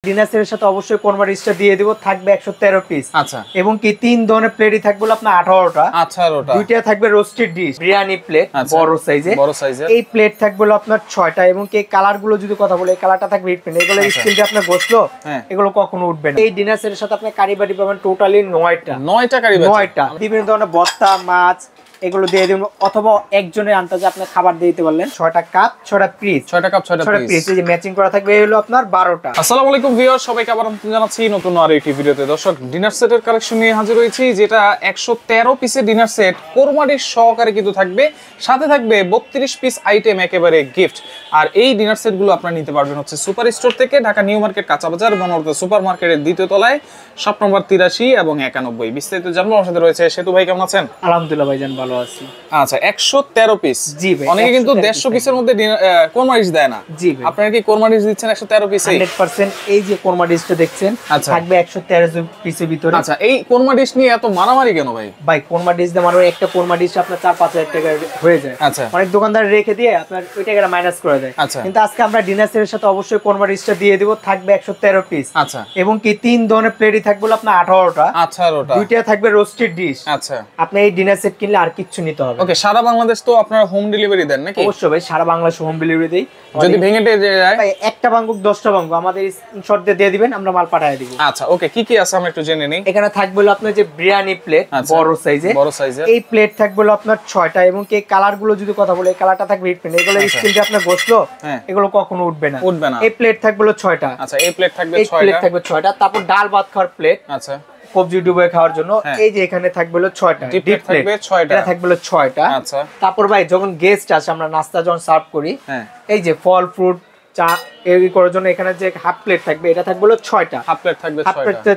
Dinner সেটের সাথে অবশ্যই কোরমা ডিশটা দিয়ে দিব, থাকবে 113 পিস। আচ্ছা, এবং কি 3 ধরনের প্লেটই থাকবে আপনার 18টা। দুইটা থাকবে রোস্টেড ডিশ বিরিয়ানি প্লেট বড় সাইজে। এই প্লেট থাকবে আপনার 6টা। এবং কি কালার গুলো যদি কথা বলে, এই কালারটা থাকবে হিট প্রিন্ট, এগুলো স্কিন দিয়ে আপনার গোসলো এগুলো কখনো উঠবে না। এই ডিনার সেটের সাথে আপনি কারি বাটি পাবেন টোটালি 9টা কারি বাটি, 9টা। বিভিন্ন ধরনের ভর্তা মাছ এগুলো দিয়ে দিন, অথবা একজনের আন্দাজে আপনি খাবার দিয়ে দিতে পারলেন। 6টা কাপ 6টা পিস, 6টা কাপ 6টা পিস, এই যে ম্যাচিং করা থাকবে। এই হলো আপনার 12টা। আসসালামু আলাইকুম ভিউয়ার, সবাইকে আবার জানাচ্ছি নতুন আর একটি ভিডিওতে। দর্শক, ডিনার সেটের কালেকশন নিয়ে হাজির হয়েছি, যেটা 113 পিসের ডিনার সেট কোরমা ডিশ সহকারে কিন্তু থাকবে। সাথে থাকবে 32 পিস আইটেম, একেবারে গিফট। আর এই ডিনার সেটগুলো আপনারা নিতে পারবেন হচ্ছে সুপার স্টোর থেকে, ঢাকা নিউ মার্কেট কাঁচা বাজার বনর্থ সুপার মার্কেটের দ্বিতীয় তলায়, শপ নম্বর 83 এবং 91। বিস্তারিত জানবো। আমার সাথে রয়েছে সেতু ভাই, কেমন আছেন? আলহামদুলিল্লাহ ভাইজান, ভালো আছি। আচ্ছা, 113 পিস। জি ভাই, অনেকে কিন্তু 150 পিসের মধ্যে কোরমা ডিশ দেয় না। জি ভাই, আপনারা কি কোরমা ডিশ দিচ্ছেন 113 পিসে? 100%। এই যে কোরমা ডিশটা দেখছেন থাকবে 113 পিসের ভিতরে। আচ্ছা, এই কোরমা ডিশ নিয়ে এত মারামারি কেন ভাই? ভাই কোরমা ডিশ দিয়ে মানে একটা কোরমা ডিশ আপনার 4-5 হাজার টাকা হয়ে যায়। আচ্ছা, অনেক দোকানদার রেখে দিয়ে আপনার ওই টাকাটা মাইনাস করে দেয়। কিন্তু আজকে আমরা ডিনার সেটের সাথে অবশ্যই কোরমা ডিশটা দিয়ে দিব, থাকবে 113 পিস। আচ্ছা, এবং কি 3 ধরনের প্লেটই থাকবে আপনার 18টা। দুইটা থাকবে রোস্টেড ডিশ। আচ্ছা, আপনি এই ডিনার সেট কিনলে আর কিচ্ছু নিতে হবে। ওকে, সারা বাংলাদেশ তো আপনারা হোম ডেলিভারি দেন নাকি? অবশ্যই ভাই, সারা বাংলাদেশ হোম ডেলিভারি দেই। যদি ভেঙে যায় ভাই, একটা বাঙ্গুক 10টা বাঙ্গুক আমাদের স্ক্রিনশট দিয়ে দিবেন, আমরা মাল পাঠিয়ে দিব। আচ্ছা, ওকে, কি কি আছে আমরা একটু জেনে নেই। এখানে থাকবে হলো আপনার যে বিরিয়ানি প্লেট বড় সাইজে। এই প্লেট থাকবে হলো আপনার 6টা। এবং কি কালার গুলো যদি কথা বলে, এই কালারটা থাকবে হিট প্রিন্ট, এগুলো স্কিন দিয়ে আপনার গোসলো এগুলো কখনো উঠবে না। এই প্লেট থাকবে হলো 6টা। আচ্ছা, এই প্লেট থাকবে 6টা। তারপর ডাল ভাত খাওয়ার প্লেট। আচ্ছা, সবজি ডুবে খাওয়ার জন্য। এই যে এখানে থাকবে হলো 6টা ডিপ প্লেট, এটা থাকবে হলো 6টা। আচ্ছা, তারপর ভাই যখন গেস্ট আসে, আমরা নাস্তা যখন সার্ভ করি, এই যে ফল ফ্রুট চা এই করার জন্য এখানে যে হাফ প্লেট থাকবে, এটা থাকবে হলো 6টা। হাফ প্লেট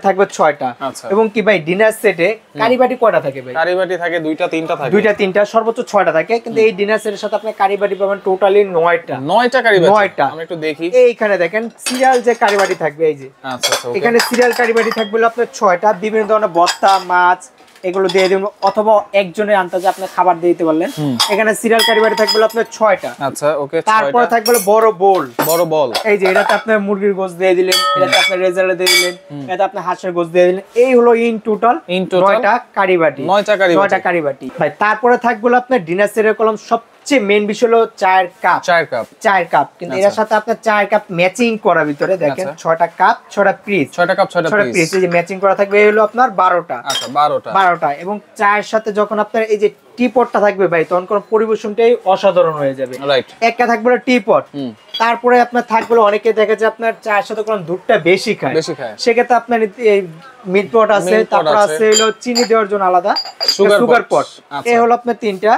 থাকবে 6টা। আচ্ছা, এবং কি ভাই ডিনার সেটে কারি বাটি কয়টা থাকে ভাই? কারি বাটি থাকে 2টা 3টা থাকে। 2টা 3টা সর্বোচ্চ 6টা থাকে। কিন্তু এই ডিনার সেটের সাথে আপনি কারি বাটি পাবেন টোটালি 9টা কারি বাটি। 9টা। আমরা একটু দেখি। এইখানে দেখেন সিরিয়াল যে কারি বাটি থাকবে, এই যে আচ্ছা, এখানে সিরিয়াল কারি বাটি থাকবে হলো আপনার 6টা। বিভিন্ন ধরনের ভর্তা মাছ এগুলো দিয়ে দিন, অথবা একজনের আন্দাজে আপনি খাবার দিয়ে দিতে পারলেন। এখানে সিরিয়াল কারি বাটি থাকবে আপনার 6টা। আচ্ছা, ওকে। তারপরে থাকবে বড় বল। এই যে এটাতে আপনি মুরগির গোশত দিয়ে দিলেন, এটাতে আপনি রেজাল্ট দিয়ে দিলেন, এটাতে আপনি হাঁসের গোশত দিয়ে দিলেন। এই হলো ইন টোটাল 9টা কারি বাটি। 9টা কারি বাটি ভাই। তারপরে থাকবে আপনার ডিনার সেটের কলম সবচেয়ে মেইন বিষয় হলো চায়ের কাপ। কিন্তু এর সাথে আপনার চায়ের কাপ ম্যাচিং করা ভিতরে দেখেন 6টা কাপ 6টা পিস, 6টা কাপ 6টা পিস, এই যে ম্যাচিং করা থাকবে। এই হলো আপনার 12টা। আচ্ছা, 12টা। এবং চায়ের সাথে যখন আপনার এই যে টিপটটা থাকবে ভাই, তখন কোন পরিবেশনটাই অসাধারণ হয়ে যাবে। একটা থাকবে টিপট। তারপরে আপনার থাকবে অনেকে দেখা যায় আপনার চায়ের সাথে কোন দুধটা বেশি খায়, সেক্ষেত্রে আপনার এই মিল্ক পট আছে, তারপর আছে হলো চিনি দেওয়ার জন্য আলাদা সুগার পট। এই হলো আপনার 3টা।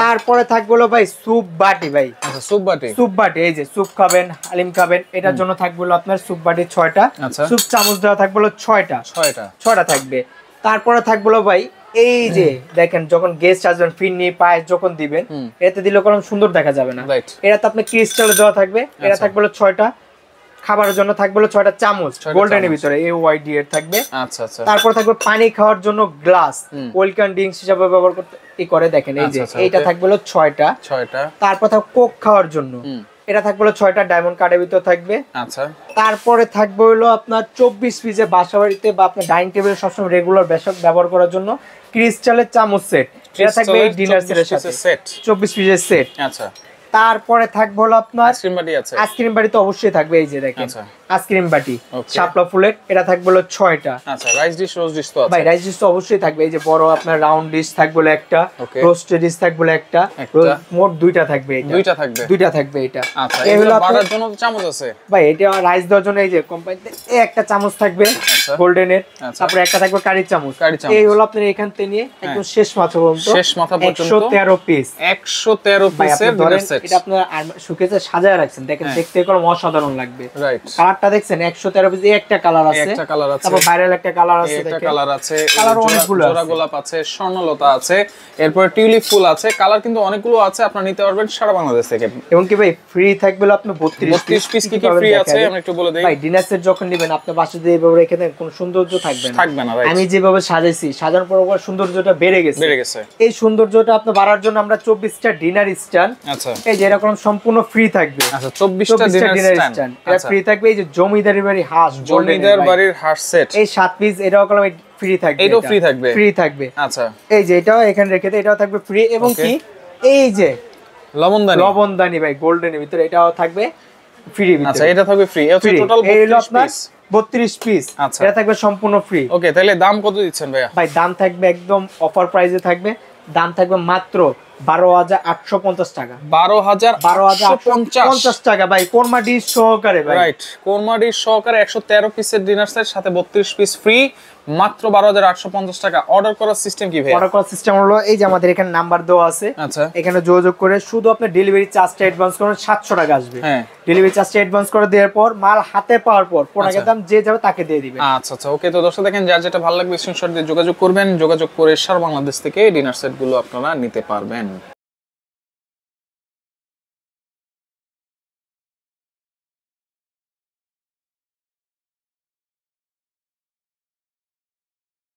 তারপরে থাকবে হলো ভাই স্যুপ বাটি। ভাই স্যুপ বাটি, এই যে স্যুপ খাবেন, হালিম খাবেন, এটার জন্য থাকবে হলো আপনার স্যুপ বাটি 6টা। স্যুপ চামচ দেওয়া থাকবে হলো 6টা থাকবে। তারপরে থাকবে হলো ভাই এই যে দেখেন যখন গেস্ট আসবেন ফিরনি পায়েস যখন দিবেন, এতে দিলে কোনো সুন্দর দেখা যাবে না। এটা তো আপনি ক্রিস্টাল দেওয়া থাকবে। এটা থাকবে হলো 6টা। খাবারের জন্য থাকবে হলো 6টা চামচ গোল্ডেনের ভিতরে, এই ওয়াইডি এর থাকবে। আচ্ছা, তারপর থাকবে পানি খাওয়ার জন্য গ্লাস, ওয়েলকাম ড্রিঙ্কস হিসেবে ব্যবহার করতে করে দেখেন, এই যে এইটা থাকবে হলো 6টা। তারপর থাকবে কোক খাওয়ার জন্য, এটা থাকবে হলো 6টা ডায়মন্ড কার্ডের ভিতর থাকবে। আচ্ছা, তারপরে থাকবে হলো আপনার 24 পিসের বাসা বাড়িতে বা আপনার ডাইনিং টেবিলে সবসময় রেগুলার ব্যবহার করার জন্য ক্রিস্টালের চামচ সেট, এটা থাকবে এই ডিনার সেটের সাথে 24 পিসের সেট। আচ্ছা, তারপরে থাকবে হলো আপনার আইসক্রিম বাটি তো অবশ্যই থাকবে, এই যে দেখেন আইসক্রিম বাটি শাপলা ফুলের, এটা থাকবে হলো 6টা। আচ্ছা, রাইস ডিশ রোস্ট ডিশ তো আছে ভাই, রাইস ডিশ তো অবশ্যই থাকবে। এই যে বড় আপনার রাউন্ড ডিশ থাকবে হলো একটা, রোস্টেড ডিশ থাকবে হলো একটা, মোট 2টা থাকবে। এটা 2টা থাকবে এটা। আচ্ছা, এই হলো বাড়ার জন্য চামচ আছে ভাই, এটা রাইস দেওয়ার জন্য এই যে কোম্পানিতে একটা চামচ থাকবে গোল্ডেনের, তারপর একটা থাকবে কারির চামচ। এই হলো আপনার এখান থেকে নিয়ে একদম শেষ মাথা পর্যন্ত 113 পিস। 113 পিসের ডিনার সেট। এটা আপনার শুকেসে সাজায় রাখছেন, দেখেন দেখতে কোনো অসাধারণ লাগবে। রাইট, কালারটা দেখছেন 113 পিস। একটা কালার আছে, তারপর ভাইরাল একটা কালার আছে, একটা কালার আছে, কালার অনেকগুলো আছে, জোড়া গোলাপ আছে, স্বর্ণলতা আছে, এরপর টিউলিপ ফুল আছে, কালার কিন্তু অনেকগুলো আছে। আপনারা নিতে পারবেন সারা বাংলাদেশ থেকে। এবং কি ভাই ফ্রি থাকবে আপনার 32 পিস। কি কি ফ্রি আছে আমরা একটু বলে দেই ভাই। ডিনার সেট যখন নেবেন আপনি বাসায় দিয়ে এভাবে রেখে দেন, কোনো সৌন্দর্য থাকবে না। আমি যেভাবে সাজাইছি সাজানোর পর সৌন্দর্যটা বেড়ে গেছে। এই সৌন্দর্যটা আপনি বাড়ার জন্য আমরা 24টা ডিনার স্ট্যান্ড, আচ্ছা এই যে এরকম সম্পূর্ণ ফ্রি থাকবে। আচ্ছা 24টা ডিনার স্ট্যান্ড এটা ফ্রি থাকবে। এই যে জমিদার বাড়ির হাঁস, জমিদার বাড়ির হাঁস সেট, এই 7 পিস এটাও কলম ফ্রি থাকবে। এটাও ফ্রি থাকবে। আচ্ছা এই যে এটাও এখানে রেখে দেই, এটাও থাকবে ফ্রি। এবং কি এই যে লবণদানি ভাই গোল্ডেনের ভিতরে এটাও থাকবে ফ্রি। আচ্ছা এটা থাকবে ফ্রি। এটা টোটাল 32 পিস, এটা থাকবে সম্পূর্ণ ফ্রি। ওকে তাহলে দাম কত দিচ্ছেন ভাইয়া? ভাই দাম থাকবে একদম অফার প্রাইসে থাকবে, দাম থাকবে মাত্র 12,850 টাকা। 12,850 টাকা ভাই, কোরমা ডিশ সহকারে ভাই। রাইট, কোরমা ডিশ সহকারে 113 পিসের ডিনার সেট সাথে 32 পিস ফ্রি, মাত্র 12,850 টাকা। অর্ডার করার সিস্টেম কি ভাই? অর্ডার করার সিস্টেম হলো এই যে আমাদের এখানে নাম্বার দেওয়া আছে, আচ্ছা এখানে যোগাযোগ করে শুধু আপনি ডেলিভারি চার্জটা অ্যাডভান্স করুন, 700 টাকা আসবে। হ্যাঁ ডেলিভারি চার্জটা অ্যাডভান্স করে দেওয়ার পর মাল হাতে পাওয়ার পর প্রোডাক্টের দাম যে যাবে তাকে দিয়ে দিবেন। আচ্ছা আচ্ছা ওকে। তো দর্শক দেখেন যার যেটা ভালো লাগবে স্ক্রিনশট দিয়ে যোগাযোগ করবেন, যোগাযোগ করে সারা বাংলাদেশ থেকে ডিনার সেট গুলো আপনারা নিতে পারবেন।